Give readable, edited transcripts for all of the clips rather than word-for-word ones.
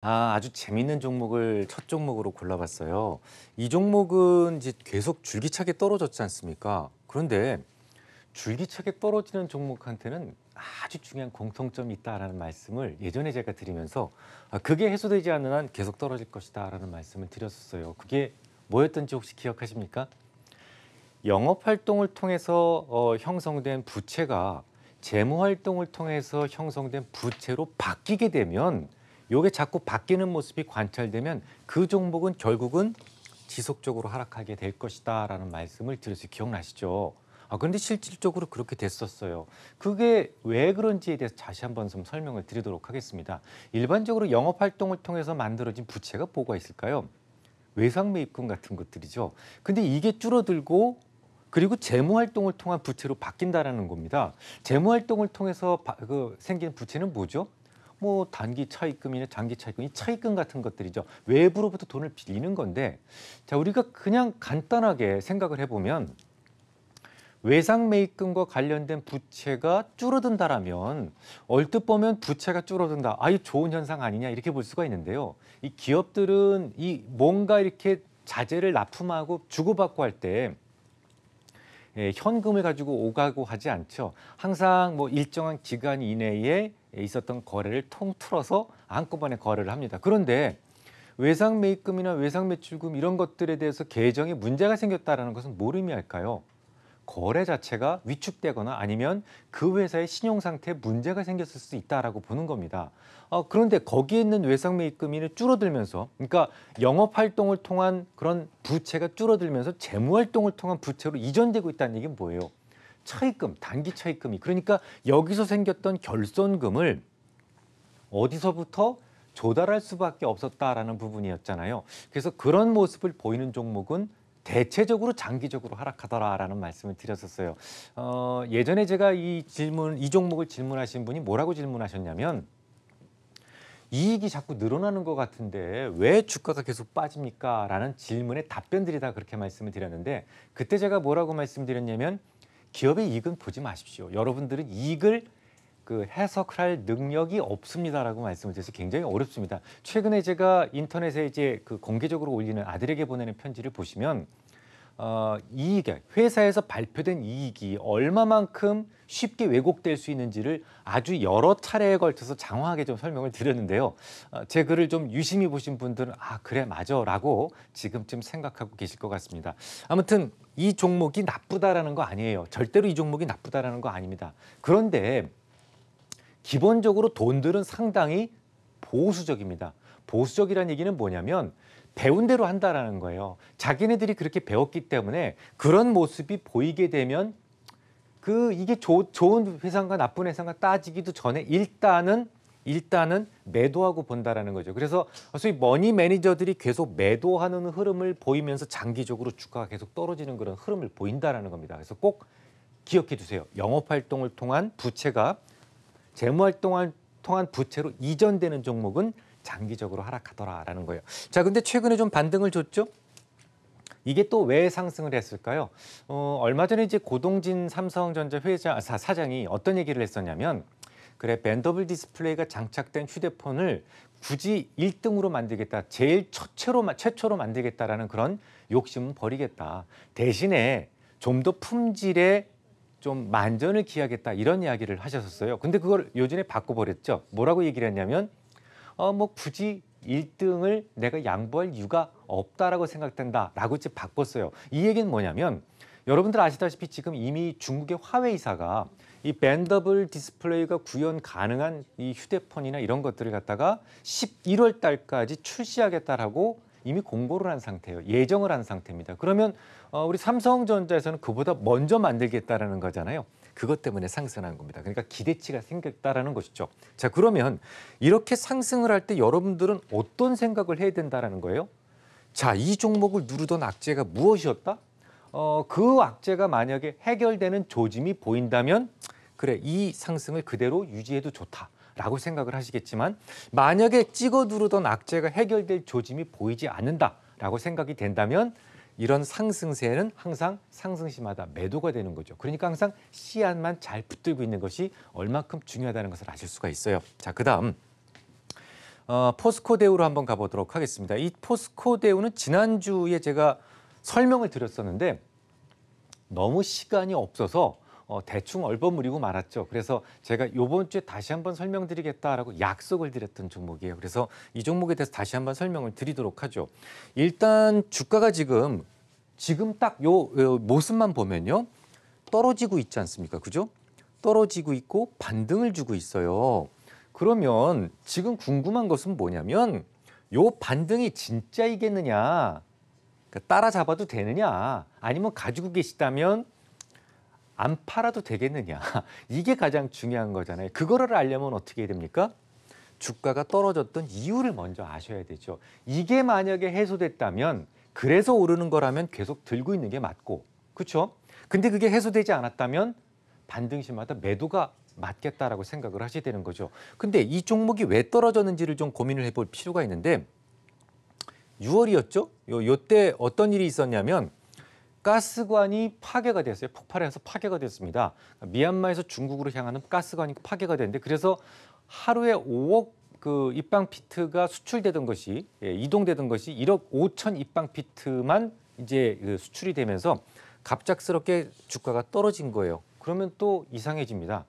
아주 재밌는 종목을 첫 종목으로 골라봤어요. 이 종목은 이제 계속 줄기차게 떨어졌지 않습니까? 그런데 줄기차게 떨어지는 종목한테는 아주 중요한 공통점이 있다라는 말씀을 예전에 제가 드리면서 그게 해소되지 않는 한 계속 떨어질 것이다라는 말씀을 드렸었어요. 그게 뭐였던지 혹시 기억하십니까? 영업 활동을 통해서 형성된 부채가 재무 활동을 통해서 형성된 부채로 바뀌게 되면 요게 자꾸 바뀌는 모습이 관찰되면 그 종목은 결국은 지속적으로 하락하게 될 것이다라는 말씀을 드렸어요. 기억나시죠? 그런데 실질적으로 그렇게 됐었어요. 그게 왜 그런지에 대해서 다시 한번 좀 설명을 드리도록 하겠습니다. 일반적으로 영업 활동을 통해서 만들어진 부채가 뭐가 있을까요? 외상 매입금 같은 것들이죠. 근데 이게 줄어들고 그리고 재무 활동을 통한 부채로 바뀐다라는 겁니다. 재무 활동을 통해서 생기는 부채는 뭐죠? 뭐 단기 차입금이나 장기 차입금, 이 차입금 같은 것들이죠. 외부로부터 돈을 빌리는 건데, 자 우리가 그냥 간단하게 생각을 해보면 외상 매입금과 관련된 부채가 줄어든다라면 얼뜻 보면 부채가 줄어든다. 이 좋은 현상 아니냐 이렇게 볼 수가 있는데요. 이 기업들은 이 뭔가 이렇게 자재를 납품하고 주고받고 할 때 현금을 가지고 오가고 하지 않죠. 항상 뭐 일정한 기간 이내에 있었던 거래를 통틀어서 한꺼번에 거래를 합니다. 그런데 외상 매입금이나 외상 매출금 이런 것들에 대해서 계정에 문제가 생겼다는 것은 뭘 의미할까요? 거래 자체가 위축되거나 아니면 그 회사의 신용 상태에 문제가 생겼을 수 있다라고 보는 겁니다. 그런데 거기에 있는 외상 매입금이 줄어들면서, 그러니까 영업 활동을 통한 그런 부채가 줄어들면서 재무 활동을 통한 부채로 이전되고 있다는 얘기는 뭐예요? 차입금, 단기 차입금이. 그러니까 여기서 생겼던 결손금을 어디서부터 조달할 수밖에 없었다라는 부분이었잖아요. 그래서 그런 모습을 보이는 종목은 대체적으로 장기적으로 하락하더라라는 말씀을 드렸었어요. 예전에 제가 이 종목을 질문하신 분이 뭐라고 질문하셨냐면 이익이 자꾸 늘어나는 것 같은데 왜 주가가 계속 빠집니까? 라는 질문에 답변들이 다 그렇게 말씀을 드렸는데 그때 제가 뭐라고 말씀드렸냐면 기업의 이익은 보지 마십시오. 여러분들은 이익을 해석할 능력이 없습니다라고 말씀을 드려서 굉장히 어렵습니다. 최근에 제가 인터넷에 이제 공개적으로 올리는 아들에게 보내는 편지를 보시면 이익에 회사에서 발표된 이익이 얼마만큼 쉽게 왜곡될 수 있는지를 아주 여러 차례에 걸쳐서 장황하게 좀 설명을 드렸는데요. 제 글을 좀 유심히 보신 분들은 그래 맞아라고 지금쯤 생각하고 계실 것 같습니다. 아무튼 이 종목이 나쁘다라는 거 아니에요. 절대로 이 종목이 나쁘다라는 거 아닙니다. 그런데 기본적으로 돈들은 상당히 보수적입니다. 보수적이라는 얘기는 뭐냐면 배운 대로 한다라는 거예요. 자기네들이 그렇게 배웠기 때문에 그런 모습이 보이게 되면 이게 좋은 회사인가 나쁜 회사인가 따지기도 전에 일단은 매도하고 본다라는 거죠. 그래서 소위 머니 매니저들이 계속 매도하는 흐름을 보이면서 장기적으로 주가가 계속 떨어지는 그런 흐름을 보인다라는 겁니다. 그래서 꼭 기억해 두세요. 영업 활동을 통한 부채가 재무 활동을 통한 부채로 이전되는 종목은 장기적으로 하락하더라라는 거예요. 자, 근데 최근에 좀 반등을 줬죠? 이게 또 왜 상승을 했을까요? 얼마 전에 이제 고동진 삼성전자 사장이 어떤 얘기를 했었냐면 그래 벤더블 디스플레이가 장착된 휴대폰을 굳이 1등으로 만들겠다. 제일 최초로 만들겠다라는 그런 욕심은 버리겠다. 대신에 좀 더 품질에 좀 만전을 기하겠다 이런 이야기를 하셨었어요. 근데 그걸 요즘에 바꿔버렸죠. 뭐라고 얘기를 했냐면 뭐 굳이 1등을 내가 양보할 이유가 없다라고 생각된다라고 이제 바꿨어요. 이 얘기는 뭐냐면 여러분들 아시다시피 지금 이미 중국의 화웨이사가 이 벤더블 디스플레이가 구현 가능한 이 휴대폰이나 이런 것들을 갖다가 11월 달까지 출시하겠다라고 이미 공고를 한 상태예요. 예정을 한 상태입니다. 그러면 우리 삼성전자에서는 그보다 먼저 만들겠다라는 거잖아요. 그것 때문에 상승한 겁니다. 그러니까 기대치가 생겼다라는 것이죠. 자, 그러면 이렇게 상승을 할 때 여러분들은 어떤 생각을 해야 된다라는 거예요? 자, 이 종목을 누르던 악재가 무엇이었다? 그 악재가 만약에 해결되는 조짐이 보인다면 그래, 이 상승을 그대로 유지해도 좋다라고 생각을 하시겠지만 만약에 찍어 누르던 악재가 해결될 조짐이 보이지 않는다라고 생각이 된다면 이런 상승세는 항상 상승시마다 매도가 되는 거죠. 그러니까 항상 씨앗만 잘 붙들고 있는 것이 얼마큼 중요하다는 것을 아실 수가 있어요. 자, 그다음 포스코대우로 한번 가보도록 하겠습니다. 이 포스코대우는 지난주에 제가 설명을 드렸었는데 너무 시간이 없어서 대충 얼버무리고 말았죠. 그래서 제가 이번 주에 다시 한번 설명드리겠다라고 약속을 드렸던 종목이에요. 그래서 이 종목에 대해서 다시 한번 설명을 드리도록 하죠. 일단 주가가 지금 딱 요 모습만 보면요. 떨어지고 있지 않습니까? 그죠? 떨어지고 있고 반등을 주고 있어요. 그러면 지금 궁금한 것은 뭐냐면 요 반등이 진짜이겠느냐, 그러니까 따라잡아도 되느냐, 아니면 가지고 계시다면 안 팔아도 되겠느냐, 이게 가장 중요한 거잖아요. 그거를 알려면 어떻게 해야 됩니까? 주가가 떨어졌던 이유를 먼저 아셔야 되죠. 이게 만약에 해소됐다면, 그래서 오르는 거라면 계속 들고 있는 게 맞고, 그렇죠? 근데 그게 해소되지 않았다면 반등시마다 매도가 맞겠다라고 생각을 하셔야 되는 거죠. 근데 이 종목이 왜 떨어졌는지를 좀 고민을 해볼 필요가 있는데 6월이었죠? 요때 어떤 일이 있었냐면 가스관이 파괴가 됐어요. 폭발해서 파괴가 됐습니다. 미얀마에서 중국으로 향하는 가스관이 파괴가 됐는데 그래서 하루에 5억 그 입방피트가 수출되던 것이 이동되던 것이 1억 5천 입방피트만 이제 수출이 되면서 갑작스럽게 주가가 떨어진 거예요. 그러면 또 이상해집니다.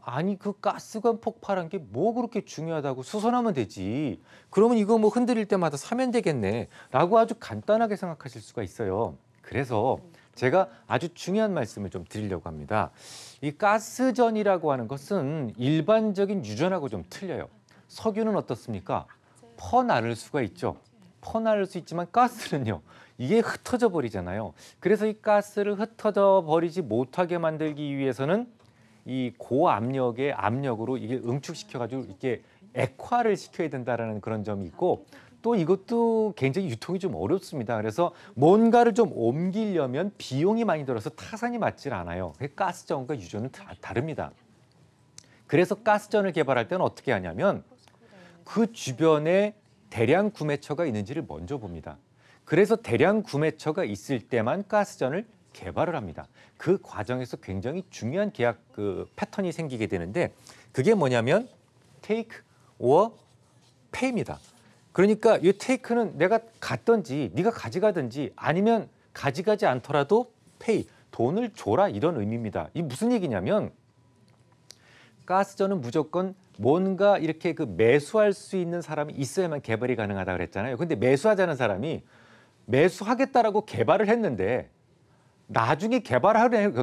아니 그 가스관 폭발한 게 뭐 그렇게 중요하다고 수선하면 되지. 그러면 이거 뭐 흔들릴 때마다 사면 되겠네 라고 아주 간단하게 생각하실 수가 있어요. 그래서 제가 아주 중요한 말씀을 좀 드리려고 합니다. 이 가스전이라고 하는 것은 일반적인 유전하고 좀 틀려요. 석유는 어떻습니까? 퍼나를 수가 있죠. 퍼나를 수 있지만 가스는요. 이게 흩어져 버리잖아요. 그래서 이 가스를 흩어져 버리지 못하게 만들기 위해서는 이 고압력의 압력으로 이게 응축시켜가지고 이렇게 액화를 시켜야 된다라는 그런 점이 있고 또 이것도 굉장히 유통이 좀 어렵습니다. 그래서 뭔가를 좀 옮기려면 비용이 많이 들어서 타산이 맞질 않아요. 가스전과 유전은 다릅니다. 그래서 가스전을 개발할 때는 어떻게 하냐면 그 주변에 대량 구매처가 있는지를 먼저 봅니다. 그래서 대량 구매처가 있을 때만 가스전을 개발을 합니다. 그 과정에서 굉장히 중요한 계약 패턴이 생기게 되는데 그게 뭐냐면 take or pay입니다. 그러니까 이 take는 내가 갖든지 네가 가져가든지 아니면 가져가지 않더라도 pay, 돈을 줘라 이런 의미입니다. 이 무슨 얘기냐면 가스전은 무조건 뭔가 이렇게 매수할 수 있는 사람이 있어야만 개발이 가능하다 그랬잖아요. 근데 매수하자는 사람이 매수하겠다라고 개발을 했는데 나중에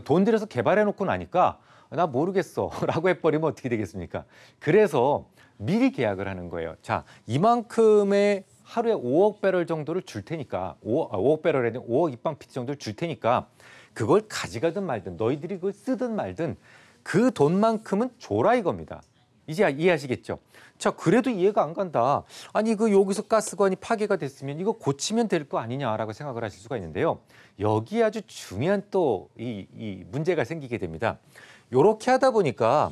돈 들여서 개발해 놓고 나니까 나 모르겠어 라고 해버리면 어떻게 되겠습니까? 그래서 미리 계약을 하는 거예요. 자, 이만큼의 하루에 5억 배럴 정도를 줄 테니까 5억 배럴에 5억 입방피트 정도를 줄 테니까 그걸 가져가든 말든 너희들이 그걸 쓰든 말든 그 돈만큼은 줘라 이겁니다. 이제 이해하시겠죠? 자, 그래도 이해가 안 간다. 아니 여기서 가스관이 파괴가 됐으면 이거 고치면 될 거 아니냐라고 생각을 하실 수가 있는데요. 여기 아주 중요한 또 이 문제가 생기게 됩니다. 요렇게 하다 보니까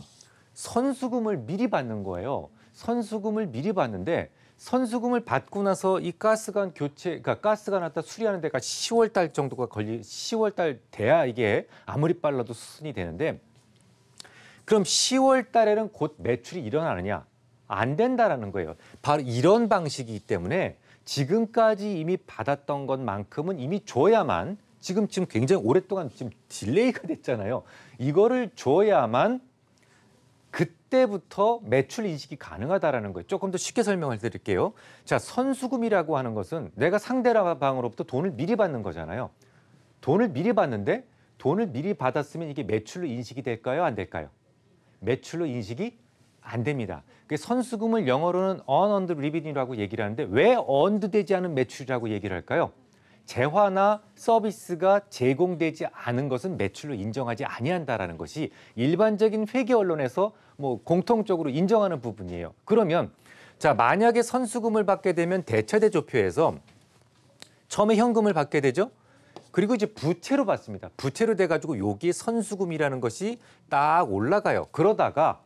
선수금을 미리 받는 거예요. 선수금을 미리 받는데 선수금을 받고 나서 이 가스관 교체, 그러니까 가스관 갖다 수리하는 데가 10월 달 정도가 10월 달 돼야 이게 아무리 빨라도 수순이 되는데 그럼 10월 달에는 곧 매출이 일어나느냐? 안 된다라는 거예요. 바로 이런 방식이기 때문에 지금까지 이미 받았던 것만큼은 이미 줘야만 지금 굉장히 오랫동안 지금 딜레이가 됐잖아요. 이거를 줘야만 그때부터 매출 인식이 가능하다라는 거예요. 조금 더 쉽게 설명을 드릴게요. 자, 선수금이라고 하는 것은 내가 상대방으로부터 돈을 미리 받는 거잖아요. 돈을 미리 받는데 돈을 미리 받았으면 이게 매출로 인식이 될까요? 안 될까요? 매출로 인식이 안 됩니다. 선수금을 영어로는 unearned revenue라고 얘기를 하는데 왜 earned 되지 않은 매출이라고 얘기를 할까요? 재화나 서비스가 제공되지 않은 것은 매출로 인정하지 아니한다라는 것이 일반적인 회계 언론에서 공통적으로 인정하는 부분이에요. 그러면 자, 만약에 선수금을 받게 되면 대차대조표에서 처음에 현금을 받게 되죠. 그리고 이제 부채로 받습니다. 부채로 돼가지고 여기 선수금이라는 것이 딱 올라가요. 그러다가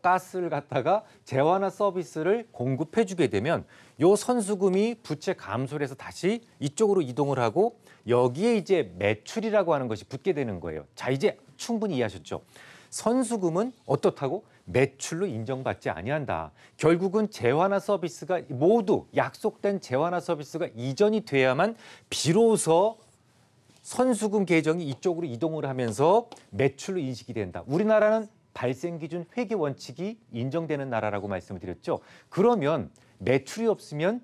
가스를 갖다가 재화나 서비스를 공급해주게 되면 요 선수금이 부채 감소를 해서 다시 이쪽으로 이동을 하고 여기에 이제 매출이라고 하는 것이 붙게 되는 거예요. 자, 이제 충분히 이해하셨죠? 선수금은 어떻다고? 매출로 인정받지 아니한다. 결국은 재화나 서비스가 모두 약속된 재화나 서비스가 이전이 돼야만 비로소 선수금 계정이 이쪽으로 이동을 하면서 매출로 인식이 된다. 우리나라는 발생 기준 회계 원칙이 인정되는 나라라고 말씀을 드렸죠. 그러면 매출이 없으면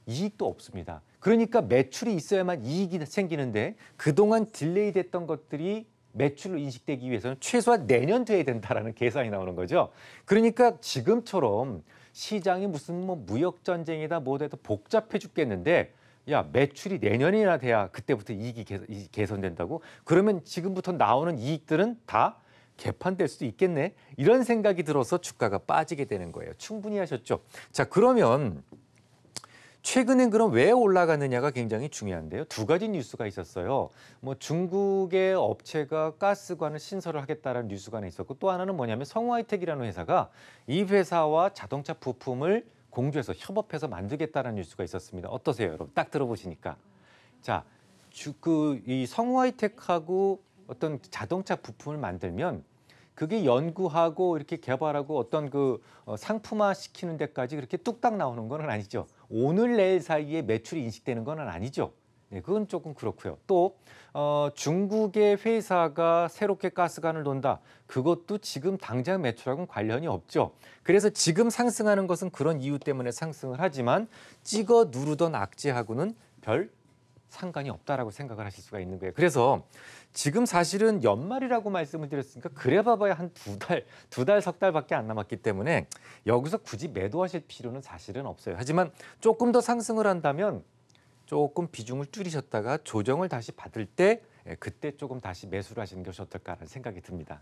이익도 없습니다. 그러니까 매출이 있어야만 이익이 생기는데 그동안 딜레이 됐던 것들이 매출로 인식되기 위해서는 최소한 내년 돼야 된다라는 계산이 나오는 거죠. 그러니까 지금처럼 시장이 무슨 뭐 무역 전쟁이다 뭐다 해도 복잡해 죽겠는데 야, 매출이 내년이나 돼야 그때부터 이익이 개선된다고? 그러면 지금부터 나오는 이익들은 다 개판될 수도 있겠네. 이런 생각이 들어서 주가가 빠지게 되는 거예요. 충분히 하셨죠? 자, 그러면 최근엔 그럼 왜 올라가느냐가 굉장히 중요한데요. 두 가지 뉴스가 있었어요. 뭐 중국의 업체가 가스관을 신설을 하겠다는 뉴스가 하나 있었고 또 하나는 뭐냐면 성우하이텍이라는 회사가 이 회사와 자동차 부품을 공조해서 협업해서 만들겠다는 뉴스가 있었습니다. 어떠세요, 여러분? 딱 들어보시니까. 자, 이 성우하이텍하고 어떤 자동차 부품을 만들면 그게 연구하고 이렇게 개발하고 어떤 상품화 시키는 데까지 그렇게 뚝딱 나오는 건 아니죠. 오늘 내일 사이에 매출이 인식되는 건 아니죠. 네, 그건 조금 그렇고요. 또 중국의 회사가 새롭게 가스관을 논다. 그것도 지금 당장 매출하고는 관련이 없죠. 그래서 지금 상승하는 것은 그런 이유 때문에 상승을 하지만 찍어 누르던 악재하고는 별 상관이 없다라고 생각을 하실 수가 있는 거예요. 그래서 지금 사실은 연말이라고 말씀을 드렸으니까 그래 봐봐야 한 두 달, 석 달밖에 안 남았기 때문에 여기서 굳이 매도하실 필요는 사실은 없어요. 하지만 조금 더 상승을 한다면 조금 비중을 줄이셨다가 조정을 다시 받을 때 그때 조금 다시 매수를 하시는 것이 어떨까라는 생각이 듭니다.